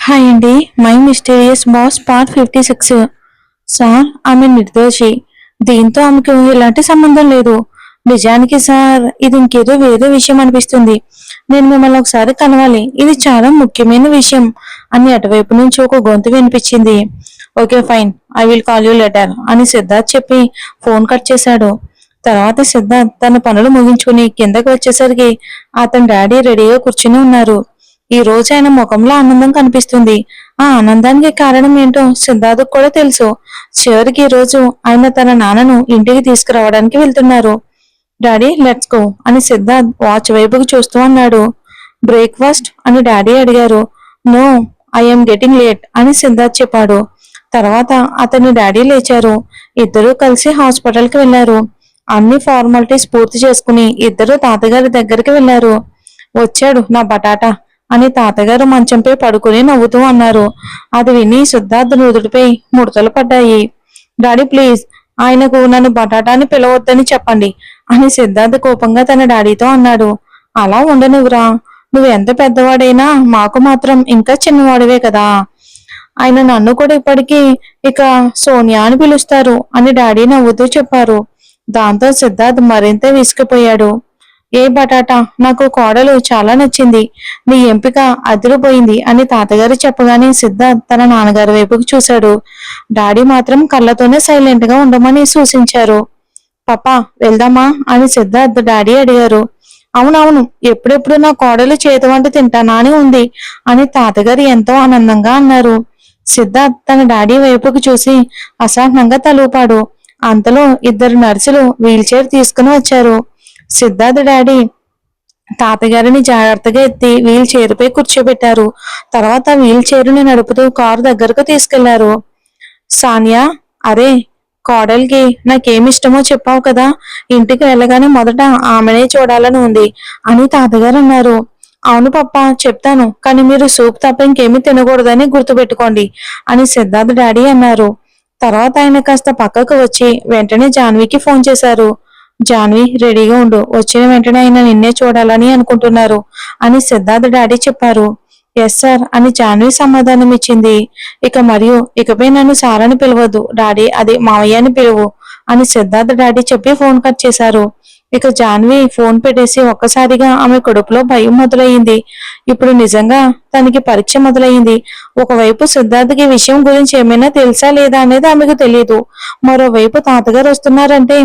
Hi అండి. My mysterious boss part 56. Sir, ఆమె నిర్దోషి. దీంతో ఆమెకు ఎలాంటి సంబంధం లేదు. నిజానికి సార్, ఇది ఇంకేదో వేరే విషయం అనిపిస్తుంది. నేను మిమ్మల్ని ఒకసారి కలవాలి. ఇది చాలా ముఖ్యమైన విషయం అని అటువైపు నుంచి ఒక గొంతు వినిపించింది. Okay fine, I will call you letter అని సిద్ధార్థ్ చెప్పి ఫోన్ కట్ చేశాడు. తర్వాత సిద్ధార్థ్ తన పనులు ముగించుకుని కిందకి వచ్చేసరికి అతని డాడీ రెడీగా కూర్చుని ఉన్నారు. ఈ రోజు ఆయన ముఖంలో ఆనందం కనిపిస్తుంది. ఆ ఆనందానికి కారణం ఏంటో సిద్ధార్థకు కూడా తెలుసు. చివరికి ఈ రోజు ఆయన తన నాన్నను ఇంటికి తీసుకురావడానికి వెళ్తున్నారు. డాడీ లెట్స్ గో అని సిద్ధార్థ్ వాచ్ వైపుకు చూస్తూ అన్నాడు. బ్రేక్ఫాస్ట్ అని డాడీ అడిగారు. నో, ఐఎమ్ గెటింగ్ లేట్ అని సిద్ధార్థ్ చెప్పాడు. తర్వాత అతని డాడీ లేచారు. ఇద్దరూ కలిసి హాస్పిటల్కి వెళ్లారు. అన్ని ఫార్మాలిటీస్ పూర్తి చేసుకుని ఇద్దరు తాతగారి దగ్గరికి వెళ్లారు. వచ్చాడు నా బటాటా అని తాతగారు మంచంపై పడుకుని నవ్వుతూ అన్నారు. అది విని సిద్ధార్థ్ నుదుటిపై ముడతలు పడ్డాయి. డాడీ ప్లీజ్, ఆయనకు నన్ను బటాటాని పిలవద్దని చెప్పండి అని సిద్ధార్థ్ కోపంగా తన డాడీతో అన్నాడు. అలా ఉండనివ్వరా, నువ్వు ఎంత పెద్దవాడైనా మాకు మాత్రం ఇంకా చిన్నవాడివే కదా. ఆయన నన్ను కూడా ఇప్పటికీ ఇక సోనియా అని పిలుస్తారు అని డాడీ నవ్వుతూ చెప్పారు. దాంతో సిద్ధార్థ్ మరింత విసిగిపోయాడు. ఏ బటాటా, నాకు కోడలు చాలా నచ్చింది. నీ ఎంపిక అదిరిపోయింది అని తాతగారు చెప్పగానే సిద్ధార్థ్ తన నాన్నగారి వైపుకు చూశాడు. డాడీ మాత్రం కళ్ళతోనే సైలెంట్ గా ఉండమని సూచించారు. పాపా వెళ్దామా అని సిద్ధార్థ్ డాడీ అడిగారు. అవునవును, ఎప్పుడెప్పుడు నా కోడలు చేతి వంట తింటానా అని ఉంది అని తాతగారు ఎంతో ఆనందంగా అన్నారు. సిద్ధార్థ్ తన డాడీ వైపుకు చూసి అసహనంగా తలూపాడు. అంతలో ఇద్దరు నర్సులు వీల్ చైర్ తీసుకుని వచ్చారు. సిద్ధార్థ్ డాడీ తాతగారిని జాగ్రత్తగా ఎత్తి వీల్ చైర్పై కూర్చోబెట్టారు. తర్వాత వీల్ చైరుని నడుపుతూ కారు దగ్గరకు తీసుకెళ్లారు. సానియా, అరే కోడలికి నాకేమిష్టమో చెప్పావు కదా, ఇంటికి వెళ్ళగానే మొదట ఆమెనే చూడాలని ఉంది అని తాతగారు అన్నారు. అవును పప్పా, చెప్తాను, కానీ మీరు సూప్ తప్ప ఇంకేమీ తినకూడదని గుర్తుపెట్టుకోండి అని సిద్ధార్థ్ డాడీ అన్నారు. తర్వాత ఆయన కాస్త పక్కకు వచ్చి వెంటనే జాన్వీకి ఫోన్ చేశారు. జాన్వి రెడీగా ఉండు, వచ్చిన వెంటనే ఆయన నిన్నే చూడాలని అనుకుంటున్నారు అని సిద్ధార్థ్ డాడీ చెప్పారు. ఎస్ సార్ అని జాన్వి సమాధానం ఇచ్చింది. ఇకపై నన్ను సారని పిలవద్దు డాడీ, అది మావయ్య అని పిలువు అని సిద్ధార్థ్ డాడీ చెప్పి ఫోన్ కట్ చేశారు. ఇక జాన్వి ఫోన్ పెట్టేసి ఒక్కసారిగా ఆమె కడుపులో భయం మొదలయ్యింది. ఇప్పుడు నిజంగా తనకి పరీక్ష మొదలయ్యింది. ఒకవైపు సిద్ధార్థకి విషయం గురించి ఏమైనా తెలుసా లేదా అనేది ఆమెకు తెలియదు. మరోవైపు తాతగారు వస్తున్నారంటే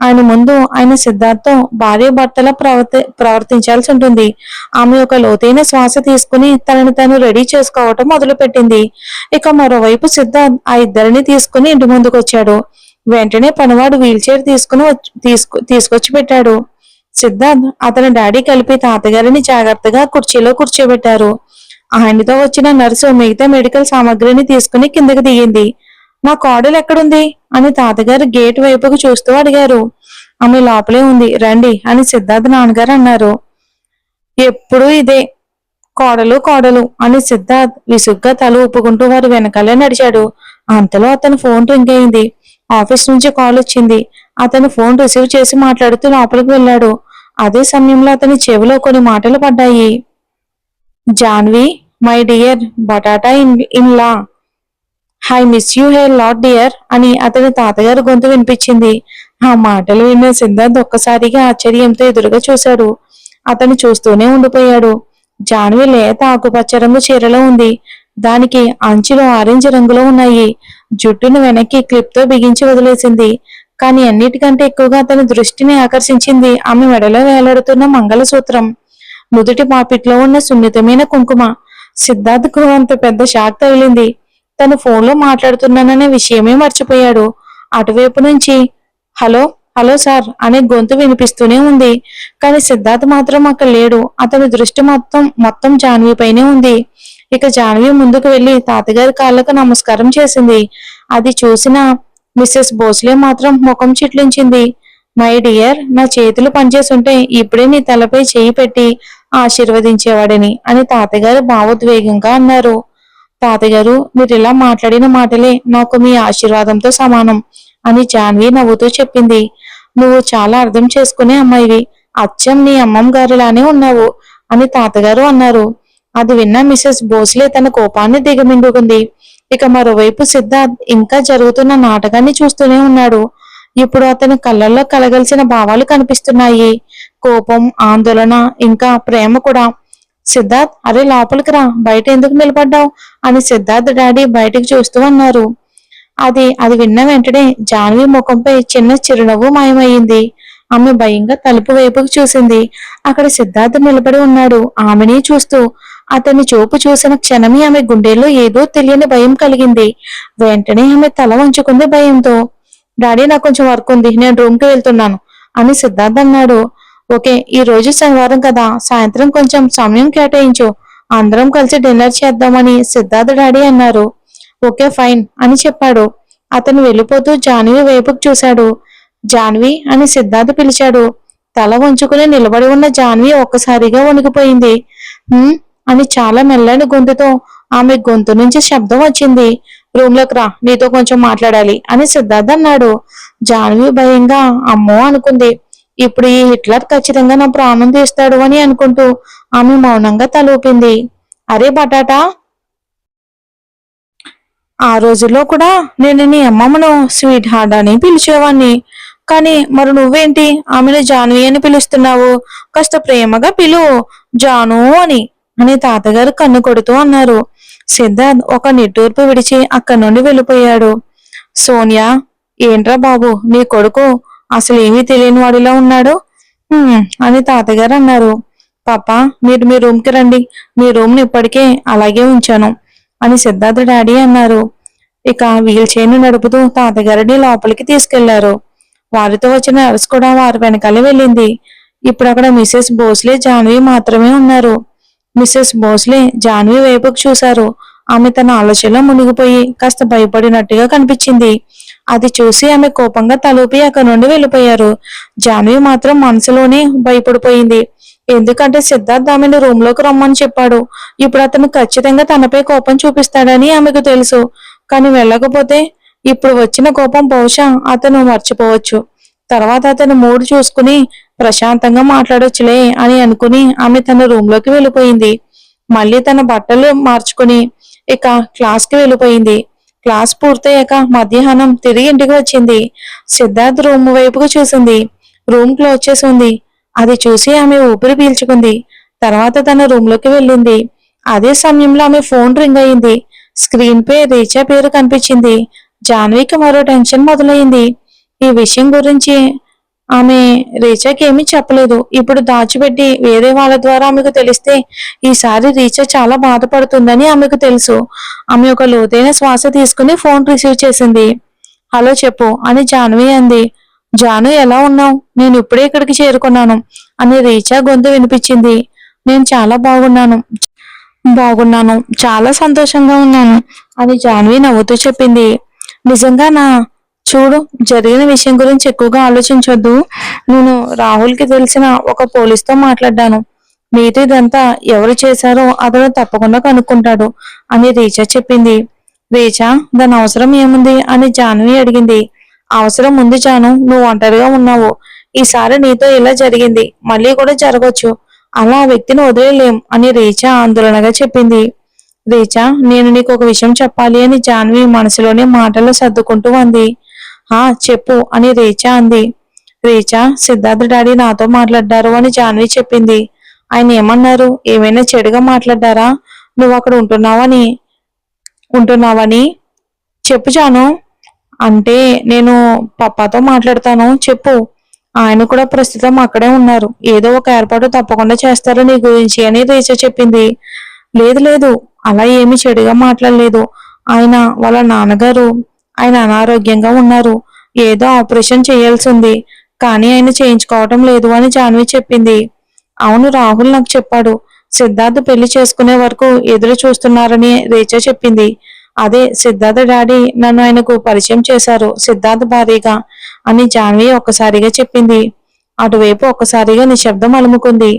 ఆయన ముందు ఆయన సిద్ధార్థతో భార్య భర్తలా ప్రవర్తించాల్సి ఉంటుంది. ఆమె ఒక లోతైన శ్వాస తీసుకుని తనని తను రెడీ చేసుకోవటం మొదలుపెట్టింది. ఇక మరోవైపు సిద్ధార్థ్ ఆ ఇద్దరిని తీసుకుని ఇంటి ముందుకు వచ్చాడు. వెంటనే పనివాడు వీల్ చైర్ తీసుకొచ్చి పెట్టాడు. సిద్ధార్థ్ అతని డాడీ కలిపి తాతగారిని జాగ్రత్తగా కుర్చీలో కూర్చోబెట్టారు. ఆయనతో వచ్చిన నర్సు మిగతా మెడికల్ సామాగ్రిని తీసుకుని కిందకి దిగింది. నా కోడలు ఎక్కడుంది అని తాతగారు గేట్ వైపుకు చూస్తూ అడిగారు. ఆమె లోపలే ఉంది, రండి అని సిద్ధార్థ్ నాన్నగారు అన్నారు. ఎప్పుడూ ఇదే, కోడలు కోడలు అని సిద్ధార్థ్ విసుగ్గా తల ఊపుకుంటూ వారి వెనకాలే నడిచాడు. అంతలో అతని ఫోన్ రింగ్ అయింది. ఆఫీస్ నుంచి కాల్ వచ్చింది. అతను ఫోన్ రిసీవ్ చేసి మాట్లాడుతూ లోపలికి వెళ్ళాడు. అదే సమయంలో అతని చెవిలో కొన్ని మాటలు పడ్డాయి. జాన్వి, మై డియర్ బటాటా ఇన్ లా, I miss you a lot dear అని అతని తాతగారు గొంతు వినిపించింది. ఆ మాటలు విన్న సిద్ధార్థ్ ఒక్కసారిగా ఆశ్చర్యంతో ఎదురుగా చూశాడు. అతను చూస్తూనే ఉండిపోయాడు. జాన్వి లేత ఆకుపచ్చ రంగు చీరలో ఉంది. దానికి అంచులు ఆరెంజ్ రంగులో ఉన్నాయి. జుట్టును వెనక్కి క్లిప్ తో బిగించి వదిలేసింది. కానీ అన్నిటికంటే ఎక్కువగా అతని దృష్టిని ఆకర్షించింది ఆమె మెడలో వేలాడుతున్న మంగళసూత్రం, నుదుటి పాపిట్లో ఉన్న సున్నితమైన కుంకుమ. సిద్ధార్థ్కు అంత పెద్ద షాక్ తగిలింది. తను ఫోన్లో మాట్లాడుతున్నాననే విషయమే మర్చిపోయాడు. అటువైపు నుంచి హలో హలో సార్ అనే గొంతు వినిపిస్తూనే ఉంది. కానీ సిద్ధార్థ్ మాత్రం అక్కడ లేడు. అతని దృష్టి మొత్తం జాన్వి పైనే ఉంది. ఇక జాన్వి ముందుకు వెళ్లి తాతగారి కాళ్లకు నమస్కారం చేసింది. అది చూసిన మిస్సెస్ భోస్లే మాత్రం ముఖం చిట్లించింది. మై డియర్, నా చేతులు పనిచేస్తుంటే ఇప్పుడే నీ తలపై చేయి పెట్టి ఆశీర్వదించేవాడని అని తాతగారు భావోద్వేగంగా అన్నారు. తాతగారు, మీరు ఇలా మాట్లాడిన మాటలే నాకు మీ ఆశీర్వాదంతో సమానం అని జాన్వి నవ్వుతూ చెప్పింది. నువ్వు చాలా అర్థం చేసుకునే అమ్మాయివి, అచ్చం నీ అమ్మమ్మ గారిలానే ఉన్నావు అని తాతగారు అన్నారు. అది విన్న మిసెస్ భోస్లే తన కోపాన్ని దిగమింగుకుంది. ఇక మరోవైపు సిద్ధార్థ్ ఇంకా జరుగుతున్న నాటకాన్ని చూస్తూనే ఉన్నాడు. ఇప్పుడు అతని కళ్ళల్లో కలగలిసిన భావాలు కనిపిస్తున్నాయి. కోపం, ఆందోళన, ఇంకా ప్రేమ కూడా. సిద్ధార్థ్, అరే లోపలికి రా, బయట ఎందుకు నిలబడ్డావు అని సిద్ధార్థ్ డాడీ బయటకు చూస్తూ అన్నారు. అది విన్న వెంటనే జాన్వి ముఖంపై చిన్న చిరునవ్వు మాయమయ్యింది. ఆమె భయంగా తలుపు వైపుకు చూసింది. అక్కడ సిద్ధార్థ్ నిలబడి ఉన్నాడు, ఆమెని చూస్తూ. అతని చూపు చూసిన క్షణమే ఆమె గుండెల్లో ఏదో తెలియని భయం కలిగింది. వెంటనే ఆమె తల వంచుకుంది భయంతో. డాడీ, నాకు కొంచెం వర్క్ ఉంది, నేను రూమ్ కి వెళ్తున్నాను అని సిద్ధార్థ్ అన్నాడు. ఓకే, ఈ రోజు శనివారం కదా, సాయంత్రం కొంచెం సమయం కేటాయించు, అందరం కలిసి డిన్నర్ చేద్దామని సిద్ధార్థ్ డాడీ అన్నారు. ఓకే ఫైన్ అని చెప్పాడు. అతను వెళ్ళిపోతూ జాన్వి వైపుకు చూశాడు. జాన్వి అని సిద్ధార్థ్ పిలిచాడు. తల వంచుకుని నిలబడి ఉన్న జాన్వి ఒక్కసారిగా వణికిపోయింది. అని చాలా మెల్లని గొంతుతో ఆమె గొంతు నుంచి శబ్దం వచ్చింది. రూమ్ లోకి రా, నీతో కొంచెం మాట్లాడాలి అని సిద్ధార్థ్ అన్నాడు. జాన్వి భయంగా అమ్మో అనుకుంది. ఇప్పుడు ఈ హిట్లర్ ఖచ్చితంగా నా ప్రాణం తీస్తాడు అని అనుకుంటూ ఆమె మౌనంగా తలూపింది. అరే బటాటా, ఆ రోజుల్లో కూడా నేను నీ అమ్మమ్మను స్వీట్ హార్ట్ అని పిలిచేవాణ్ణి. కానీ మరి నువ్వేంటి ఆమెను జాన్వి అని పిలుస్తున్నావు? కాస్త ప్రేమగా పిలువు, జాను అని తాతగారు కన్ను కొడుతూ అన్నారు. సిద్ధార్థ్ ఒక నిట్టూర్పు విడిచి అక్కడి నుండి వెళ్ళిపోయాడు. సోనియా, ఏంట్రా బాబు, నీ కొడుకు అసలు ఏమీ తెలియని వాడిలా ఉన్నాడు అని తాతగారు అన్నారు. పాపా, మీరు మీ రూమ్కి రండి, మీ రూమ్ని ఇప్పటికే అలాగే ఉంచాను అని సిద్ధార్థ్ డాడీ అన్నారు. ఇక వీల్ చైన్ నడుపుతూ తాతగారిని లోపలికి తీసుకెళ్లారు. వారితో వచ్చిన నర్స్ కూడా వారి వెనకాలే వెళ్ళింది. ఇప్పుడు అక్కడ మిసెస్ భోస్లే, జాన్వి మాత్రమే ఉన్నారు. మిసెస్ భోస్లే జాన్వి వైపుకు చూశారు. ఆమె తన ఆలోచనలో మునిగిపోయి కాస్త భయపడినట్టుగా కనిపించింది. అది చూసి ఆమె కోపంగా తలూపి అక్కడి నుండి వెళ్ళిపోయారు. జాన్వి మాత్రం మనసులోనే భయపడిపోయింది. ఎందుకంటే సిద్ధార్థ్ ఆమెను రూమ్ లోకి రమ్మని చెప్పాడు. ఇప్పుడు అతను ఖచ్చితంగా తనపై కోపం చూపిస్తాడని ఆమెకు తెలుసు. కానీ వెళ్ళకపోతే ఇప్పుడు వచ్చిన కోపం బహుశా అతను మర్చిపోవచ్చు. తర్వాత అతను మూడు చూసుకుని ప్రశాంతంగా మాట్లాడొచ్చులే అని అనుకుని ఆమె తన రూమ్ లోకి వెళ్ళిపోయింది. మళ్ళీ తన బట్టలు మార్చుకుని ఇక క్లాస్ కి వెళ్ళిపోయింది. క్లాస్ పూర్తయ్యాక మధ్యాహ్నం తిరిగి ఇంటికి వచ్చింది. సిద్ధార్థ్ రూమ్ వైపుకు చూసింది. రూమ్ క్లోజ్ చేసి ఉంది. అది చూసి ఆమె ఊపిరి పీల్చుకుంది. తర్వాత తన రూమ్ లోకి వెళ్ళింది. అదే సమయంలో ఆమె ఫోన్ రింగ్ అయింది. స్క్రీన్ పై రీచా పేరు కనిపించింది. జాన్వికి మరో టెన్షన్ మొదలైంది. ఈ విషయం గురించి ఆమె రీచాకి ఏమీ చెప్పలేదు. ఇప్పుడు దాచిపెట్టి వేరే వాళ్ళ ద్వారా ఆమెకు తెలిస్తే ఈసారి రీచా చాలా బాధపడుతుందని ఆమెకు తెలుసు. ఆమె ఒక లోతైన శ్వాస తీసుకుని ఫోన్ రిసీవ్ చేసింది. హలో చెప్పు అని జాన్వి అంది. జాను, ఎలా ఉన్నావు? నేను ఇప్పుడే ఇక్కడికి చేరుకున్నాను అని రీచా గొంతు వినిపించింది. నేను చాలా బాగున్నాను, చాలా సంతోషంగా ఉన్నాను అని జాన్వి నవ్వుతూ చెప్పింది. నిజంగానా? చూడు, జరిగిన విషయం గురించి ఎక్కువగా ఆలోచించొద్దు. నేను రాహుల్కి తెలిసిన ఒక పోలీస్తో మాట్లాడ్డాను. మీతో ఇదంతా ఎవరు చేశారో అతను తప్పకుండా కనుక్కుంటాడు అని రీచా చెప్పింది. రీచా, దాని అవసరం ఏముంది అని జాన్వి అడిగింది. అవసరం ఉంది జాను, నువ్వు ఒంటరిగా ఉన్నావు. ఈసారి నీతో ఇలా జరిగింది, మళ్ళీ కూడా జరగచ్చు. అలా ఆ వ్యక్తిని వదిలేలేం అని రీచా ఆందోళనగా చెప్పింది. రీచా, నేను నీకు ఒక విషయం చెప్పాలి అని జాన్వి మనసులోనే మాటలు సర్దుకుంటూ అంది. చెప్పు అని రీచా అంది. రీచా, సిద్ధార్థ్ డాడీ నాతో మాట్లాడ్డారు అని జాన్వి చెప్పింది. ఆయన ఏమన్నారు? ఏమైనా చెడుగా మాట్లాడ్డారా? నువ్వు అక్కడ ఉంటున్నావని చెప్పు జాను. అంటే నేను పప్పాతో మాట్లాడతాను, చెప్పు. ఆయన కూడా ప్రస్తుతం అక్కడే ఉన్నారు. ఏదో ఒక ఏర్పాటు తప్పకుండా చేస్తారు నీ గురించి అని రీచా చెప్పింది. లేదు లేదు, అలా ఏమీ చెడుగా మాట్లాడలేదు. వాళ్ళ నాన్నగారు ఆయన అనారోగ్యంగా ఉన్నారు. ఏదో ఆపరేషన్ చేయాల్సి ఉంది, కానీ ఆయన చేయించుకోవటం లేదు అని జాన్వి చెప్పింది. అవును, రాహుల్ నాకు చెప్పాడు. సిద్ధార్థ్ పెళ్లి చేసుకునే వరకు ఎదురు చూస్తున్నారని రీచా చెప్పింది. అదే సిద్ధార్థ్ డాడీ నన్ను ఆయనకు పరిచయం చేశారు, సిద్ధార్థ్ భార్యగా అని జాన్వి ఒక్కసారిగా చెప్పింది. అటువైపు ఒక్కసారిగా నిశ్శబ్దం అలుముకుంది.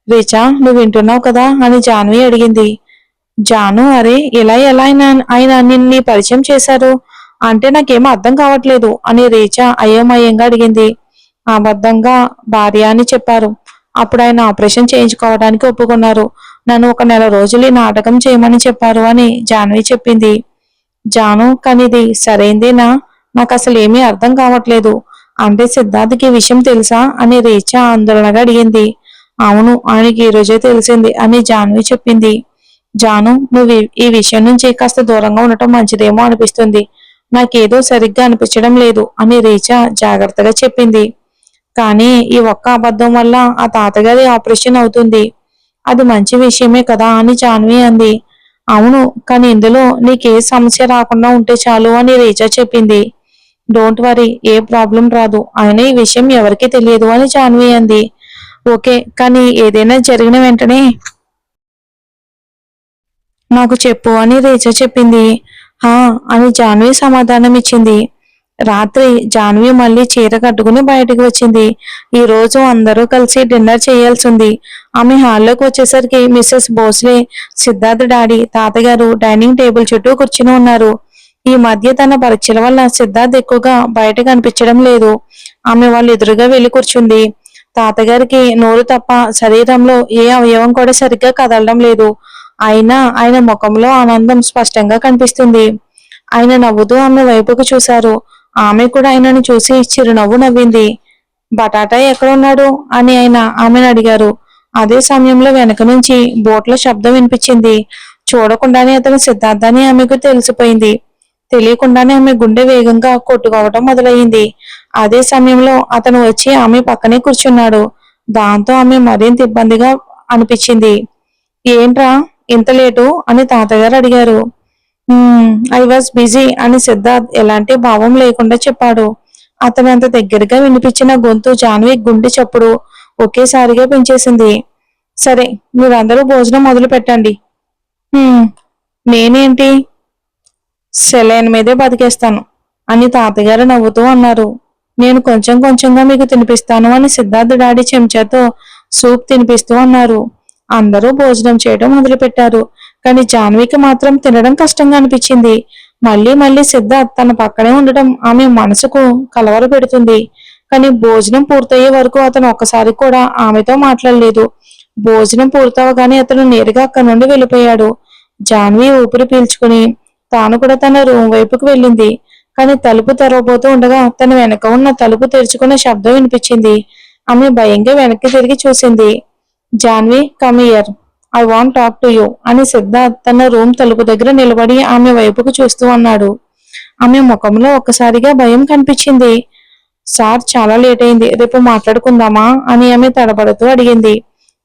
రీచా, నువ్వు వింటున్నావు కదా అని జాన్వి అడిగింది. జాను, అరే ఎలా ఎలా ఆయన నిన్ను పరిచయం చేశారు అంటే నాకేమో అర్థం కావట్లేదు అని రీచా అయోమయంగా అడిగింది. అబద్ధంగా భార్య అని చెప్పారు. అప్పుడు ఆయన ఆపరేషన్ చేయించుకోవడానికి ఒప్పుకున్నారు. నన్ను ఒక నెల రోజులు ఈ నాటకం చేయమని చెప్పారు అని జాన్వి చెప్పింది. జాను, కానిది సరైందేనా? నాకు అసలు ఏమీ అర్థం కావట్లేదు. అంటే సిద్ధార్థకి ఈ విషయం తెలుసా అని రీచా ఆందోళనగా అడిగింది. అవును, ఆయనకి ఈ రోజే తెలిసింది అని జాన్వి చెప్పింది. జాను, నువ్వు ఈ విషయం నుంచి కాస్త దూరంగా ఉండటం మంచిదేమో అనిపిస్తుంది. నాకేదో సరిగ్గా అనిపించడం లేదు అని రీచా జాగ్రత్తగా చెప్పింది. కానీ ఈ ఒక్క అబద్ధం వల్ల ఆ తాతగారి ఆపరేషన్ అవుతుంది. అది మంచి విషయమే కదా అని జాన్వి అంది. అవును, కానీ ఇందులో నీకే సమస్య రాకుండా ఉంటే చాలు అని రీచా చెప్పింది. డోంట్ వరీ, ఏ ప్రాబ్లం రాదు. అయినా ఈ విషయం ఎవరికీ తెలియదు అని జాన్వి అంది. ఓకే, కానీ ఏదైనా జరిగిన వెంటనే నాకు చెప్పు అని రీచా చెప్పింది. హా అని జాన్వి సమాధానం ఇచ్చింది. రాత్రి జాన్వి మళ్ళీ చీర కట్టుకుని బయటకు వచ్చింది. ఈ రోజు అందరూ కలిసి డిన్నర్ చేయాల్సింది. ఆమె హాల్లోకి వచ్చేసరికి మిస్సెస్ భోస్లే, సిద్ధార్థ్ డాడీ, తాతగారు డైనింగ్ టేబుల్ చుట్టూ కూర్చుని ఉన్నారు. ఈ మధ్య తన పరీక్షల వల్ల సిద్ధార్థ్ ఎక్కువగా బయట కనిపించడం లేదు. ఆమె వాళ్ళు ఎదురుగా వెళ్లి కూర్చుంది. తాతగారికి నోరు తప్ప శరీరంలో ఏ అవయవం కూడా సరిగ్గా కదలడం లేదు. అయినా ఆయన ముఖంలో ఆనందం స్పష్టంగా కనిపిస్తుంది. ఆయన నవ్వుతూ ఆమె వైపుకు చూశారు. ఆమె కూడా ఆయనను చూసి చిరునవ్వు నవ్వింది. బటాటా ఎక్కడున్నాడు అని ఆయన ఆమెను అడిగారు. అదే సమయంలో వెనక నుంచి బోట్ల శబ్దం వినిపించింది. చూడకుండానే అతను సిద్ధార్థని ఆమెకు తెలిసిపోయింది. తెలియకుండానే ఆమె గుండె వేగంగా కొట్టుకోవటం మొదలయ్యింది. అదే సమయంలో అతను వచ్చి ఆమె పక్కనే కూర్చున్నాడు. దాంతో ఆమె మరింత ఇబ్బందిగా అనిపించింది. ఏంట్రా ఇంత లేటు అని తాతగారు అడిగారు. ఐ వాజ్ బిజీ అని సిద్ధార్థ్ ఎలాంటి భావం లేకుండా చెప్పాడు. అతను అంత దగ్గరగా వినిపించిన గొంతు జాన్వి గుండె చప్పుడు ఒకేసారిగా పెంచేసింది. సరే, మీరందరూ భోజనం మొదలు పెట్టండి. నేనేంటి, సెలైన్ మీదే బతికేస్తాను అని తాతగారు నవ్వుతూ అన్నారు. నేను కొంచెం కొంచెంగా మీకు తినిపిస్తాను అని సిద్ధార్థ్ డాడీ చెంచాతో సూప్ తినిపిస్తూ అన్నారు. అందరూ భోజనం చేయడం మొదలుపెట్టారు. కానీ జాన్వికి మాత్రం తినడం కష్టంగా అనిపించింది. మళ్ళీ మళ్ళీ సిద్ధార్థ్ తన పక్కనే ఉండటం ఆమె మనసుకు కలవర పెడుతుంది. కానీ భోజనం పూర్తయ్యే వరకు అతను ఒక్కసారి కూడా ఆమెతో మాట్లాడలేదు. భోజనం పూర్తవగానే అతను నేరుగా అక్కడి నుండి వెళ్ళిపోయాడు. జాన్వి ఊపిరి పీల్చుకుని తాను కూడా తన రూమ్ వైపుకు వెళ్ళింది. కానీ తలుపు తెరవబోతూ ఉండగా తన వెనక ఉన్న తలుపు తెరుచుకున్న శబ్దం వినిపించింది. ఆమె భయంగా వెనక్కి తిరిగి చూసింది. Janhvi, come here, I want talk to you అని సిద్ధార్థ్ తన రూమ్ తలుపు దగ్గర నిలబడి ఆమె వైపుకు చూస్తూ అన్నాడు. ఆమె ముఖంలో ఒక్కసారిగా భయం కనిపించింది. సార్, చాలా లేట్ అయింది, రేపు మాట్లాడుకుందామా అని ఆమె తడబడుతూ అడిగింది.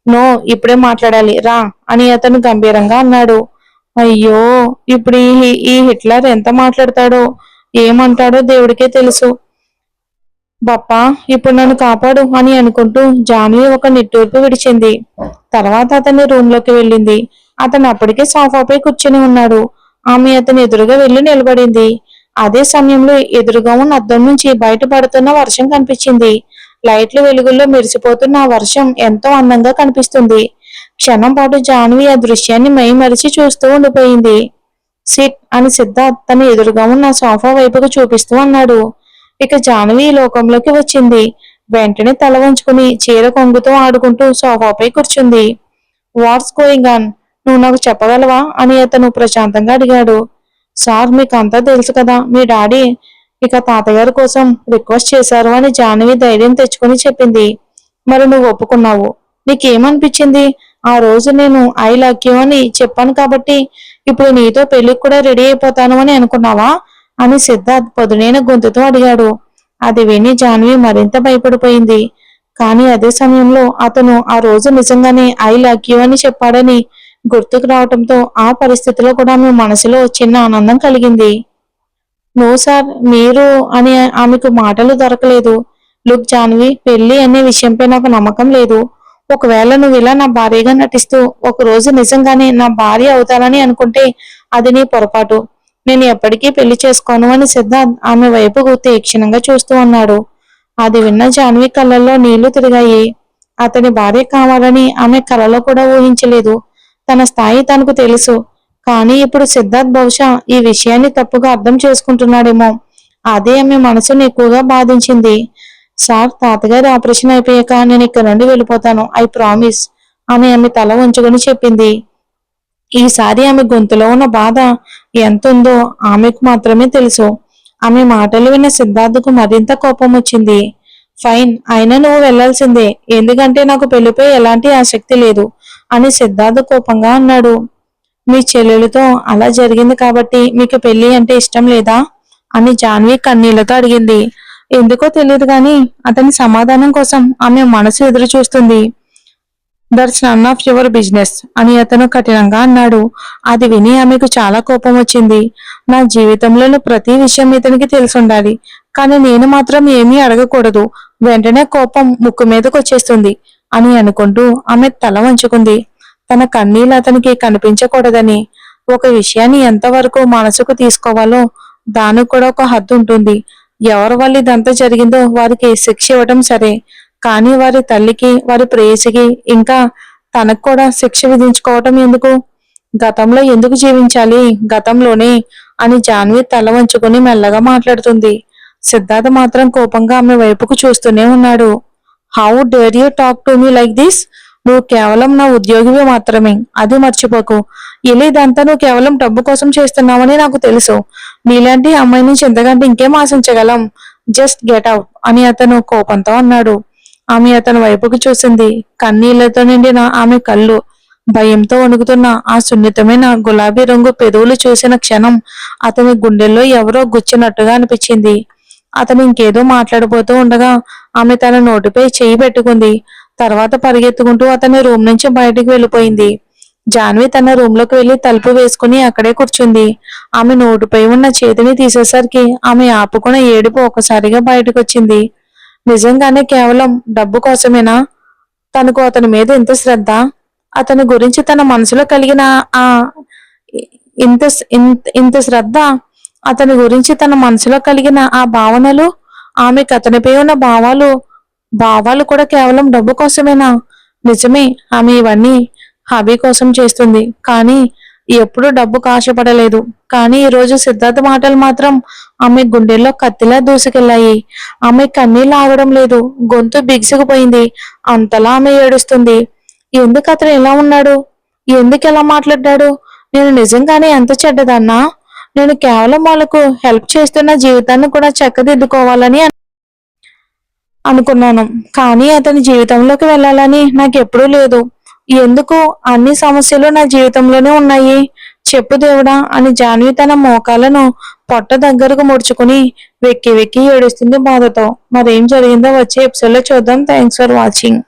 నో, ఇప్పుడే మాట్లాడాలి, రా అని అతను గంభీరంగా అన్నాడు. అయ్యో, ఇప్పుడు ఈ హిట్లర్ ఎంత మాట్లాడతాడో ఏమంటాడో దేవుడికే తెలుసు. బప్పా, ఇప్పుడు నన్ను కాపాడు అని అనుకుంటూ జాన్వి ఒక నిట్టూర్పు విడిచింది. తర్వాత అతని రూమ్ లోకి వెళ్ళింది. అతను అప్పటికే సోఫాపై కూర్చుని ఉన్నాడు. ఆమె అతని ఎదురుగా వెళ్లి నిలబడింది. అదే సమయంలో ఎదురుగా ఉన్న అద్దం నుంచి బయటపడుతున్న వర్షం కనిపించింది. లైట్ల వెలుగుల్లో మెరిసిపోతున్న ఆ వర్షం ఎంతో అందంగా కనిపిస్తుంది. క్షణం పాటు జాన్వి ఆ దృశ్యాన్ని మైమరిచి చూస్తూ ఉండిపోయింది. సిట్ అని సిద్ధార్థ్ తన ఎదురుగా ఉన్న సోఫా వైపుకు చూపిస్తూ అన్నాడు. ఇక జాన్వి లోకంలోకి వచ్చింది. వెంటనే తల వంచుకుని చీర కొంగుతో ఆడుకుంటూ సోఫాపై కూర్చుంది. వాట్స్ గోయింగ్ ఆన్, నువ్వు నాకు చెప్పగలవా అని అతను ప్రశాంతంగా అడిగాడు. సార్, మీకు అంతా తెలుసు కదా, మీ డాడీ ఇక తాతగారి కోసం రిక్వెస్ట్ చేశారు అని జాన్వి ధైర్యం తెచ్చుకుని చెప్పింది. మరి నువ్వు ఒప్పుకున్నావు. నీకేమనిపించింది? ఆ రోజు నేను ఐ లవ్ యూ అని చెప్పాను కాబట్టి ఇప్పుడు నీతో పెళ్లికి కూడా రెడీ అయిపోతాను అని అనుకున్నావా అని సిద్ధార్థ్ పదునైన గొంతుతో అడిగాడు. అది విని జాన్వి మరింత భయపడిపోయింది. కానీ అదే సమయంలో అతను ఆ రోజు నిజంగానే ఐ లవ్ యూ అని చెప్పాడని గుర్తుకు రావటంతో ఆ పరిస్థితిలో కూడా ఆమె మనసులో చిన్న ఆనందం కలిగింది. నో సార్, మీరు అని ఆమెకు మాటలు దొరకలేదు. లుక్ జాన్వి, పెళ్లి అనే విషయంపై నాకు నమ్మకం లేదు. ఒకవేళ నువ్వు ఇలా నా భార్యగా నటిస్తూ ఒకరోజు నిజంగానే నా భార్య అవుతానని అనుకుంటే అది నీ పొరపాటు. నేను ఎప్పటికీ పెళ్లి చేసుకోను అని సిద్ధార్థ్ ఆమె వైపుకు తీక్షణంగా చూస్తూ ఉన్నాడు. అది విన్న జాన్వి కళ్ళల్లో నీళ్లు తిరిగాయి. అతని భార్య కావాలని ఆమె కలలో కూడా ఊహించలేదు. తన స్థాయి తనకు తెలుసు. కానీ ఇప్పుడు సిద్ధార్థ్ బహుశా ఈ విషయాన్ని తప్పుగా అర్థం చేసుకుంటున్నాడేమో. అదే ఆమె మనసును ఎక్కువగా బాధించింది. సార్, తాతగారి ఆపరేషన్ అయిపోయాక నేను ఇక్కడ నుండి వెళ్ళిపోతాను, ఐ ప్రామిస్ ఆమె తల వంచుకొని చెప్పింది. ఈసారి ఆమె గొంతులో ఉన్న బాధ ఎంతుందో ఆమెకు మాత్రమే తెలుసు. ఆమె మాటలు విన్న సిద్ధార్థకు మరింత కోపం వచ్చింది. ఫైన్, అయినా నువ్వు వెళ్లాల్సిందే, ఎందుకంటే నాకు పెళ్లిపై ఎలాంటి ఆసక్తి లేదు అని సిద్ధార్థ కోపంగా అన్నాడు. మీ చెల్లెలతో అలా జరిగింది కాబట్టి మీకు పెళ్లి అంటే ఇష్టం లేదా అని జాన్వి కన్నీళ్లతో అడిగింది. ఎందుకో తెలియదు గాని అతని సమాధానం కోసం ఆమె మనసు ఎదురు చూస్తుంది. That's none of your business అని అతను కఠినంగా అన్నాడు. అది విని ఆమెకు చాలా కోపం వచ్చింది. నా జీవితంలోని ప్రతి విషయం ఇతనికి తెలిసుండాలి, కానీ నేను మాత్రం ఏమీ అడగకూడదు. వెంటనే కోపం ముక్కు మీదకు వచ్చేస్తుంది అని అనుకుంటూ ఆమె తల వంచుకుంది. తన కన్నీళ్ళు అతనికి కనిపించకూడదని. ఒక విషయాన్ని ఎంతవరకు మనసుకు తీసుకోవాలో దానికి కూడా ఒక హద్దు ఉంటుంది. ఎవరి వల్ల ఇదంతా జరిగిందో వారికి శిక్ష ఇవ్వటం సరే, కానీ వారి తల్లికి, వారి ప్రేయసికి, ఇంకా తనకు కూడా శిక్ష విధించుకోవటం ఎందుకు? గతంలో ఎందుకు జీవించాలి? గతంలోనే అని జాన్వి తల వంచుకొని మెల్లగా మాట్లాడుతుంది. సిద్ధార్థ మాత్రం కోపంగా ఆమె వైపుకు చూస్తూనే ఉన్నాడు. How dare you talk to me like this? నువ్వు కేవలం నా ఉద్యోగివి మాత్రమే, అది మర్చిపోకు. ఇలా ఇదంతా నువ్వు కేవలం డబ్బు కోసం చేస్తున్నావని నాకు తెలుసు. నీలాంటి అమ్మాయి నుంచి ఎంతకంటే ఇంకేం ఆశించగలం? జస్ట్ గెట్ అవుట్ అని అతను కోపంతో అన్నాడు. ఆమె అతని వైపుకు చూసింది. కన్నీళ్లతో నిండిన ఆమె కళ్ళు, భయంతో వణుకుతున్న ఆ సున్నితమైన గులాబీ రంగు పెదవులు చూసిన క్షణం అతని గుండెల్లో ఎవరో గుచ్చినట్టుగా అనిపించింది. అతను ఇంకేదో మాట్లాడబోతూ ఉండగా ఆమె తన నోటిపై చెయ్యి పెట్టుకుంది. తర్వాత పరిగెత్తుకుంటూ అతని రూమ్ నుంచి బయటికి వెళ్ళిపోయింది. జాన్వి తన రూమ్ లోకి వెళ్లి తలుపు వేసుకుని అక్కడే కూర్చుంది. ఆమె నోటిపై ఉన్న చేతిని తీసేసరికి ఆమె ఆపుకున్న ఏడుపు ఒకసారిగా బయటకు వచ్చింది. నిజంగానే కేవలం డబ్బు కోసమేనా తనకు అతని మీద ఇంత శ్రద్ధ? అతని గురించి తన మనసులో కలిగిన ఆ ఇంత ఇంత శ్రద్ధ, అతని గురించి తన మనసులో కలిగిన ఆ భావనలు, ఆమెకు అతనిపై ఉన్న భావాలు కూడా కేవలం డబ్బు కోసమేనా? నిజమే, ఆమె ఇవన్నీ హాబీ కోసం చేస్తుంది, కానీ ఎప్పుడూ డబ్బుకు ఆశపడలేదు. కానీ ఈ రోజు సిద్ధార్థ మాటలు మాత్రం ఆమె గుండెల్లో కత్తిలా దూసుకెళ్లాయి. ఆమె కన్నీళ్ళు ఆగడం లేదు, గొంతు బిగుసుకుపోయింది. అంతలా ఆమె ఏడుస్తుంది. ఎందుకు అతను ఎలా ఉన్నాడు? ఎందుకు ఎలా మాట్లాడ్డాడు? నేను నిజంగానే ఎంత చెడ్డదన్నా? నేను కేవలం వాళ్ళకు హెల్ప్ చేస్తున్న జీవితాన్ని కూడా చక్కదిద్దుకోవాలని అనుకున్నాను, కానీ అతని జీవితంలోకి వెళ్ళాలని నాకెప్పుడూ లేదు. ఎందుకు అన్ని సమస్యలు నా జీవితంలోనే ఉన్నాయి? చెప్పు దేవుడా అని జాన్వి తన మోకాలను పొట్ట దగ్గరకు ముడుచుకుని వెక్కి వెక్కి ఏడుస్తుంది బాధతో. మరేం జరిగిందో వచ్చే ఎపిసోడ్ లో చూద్దాం. Thanks for watching.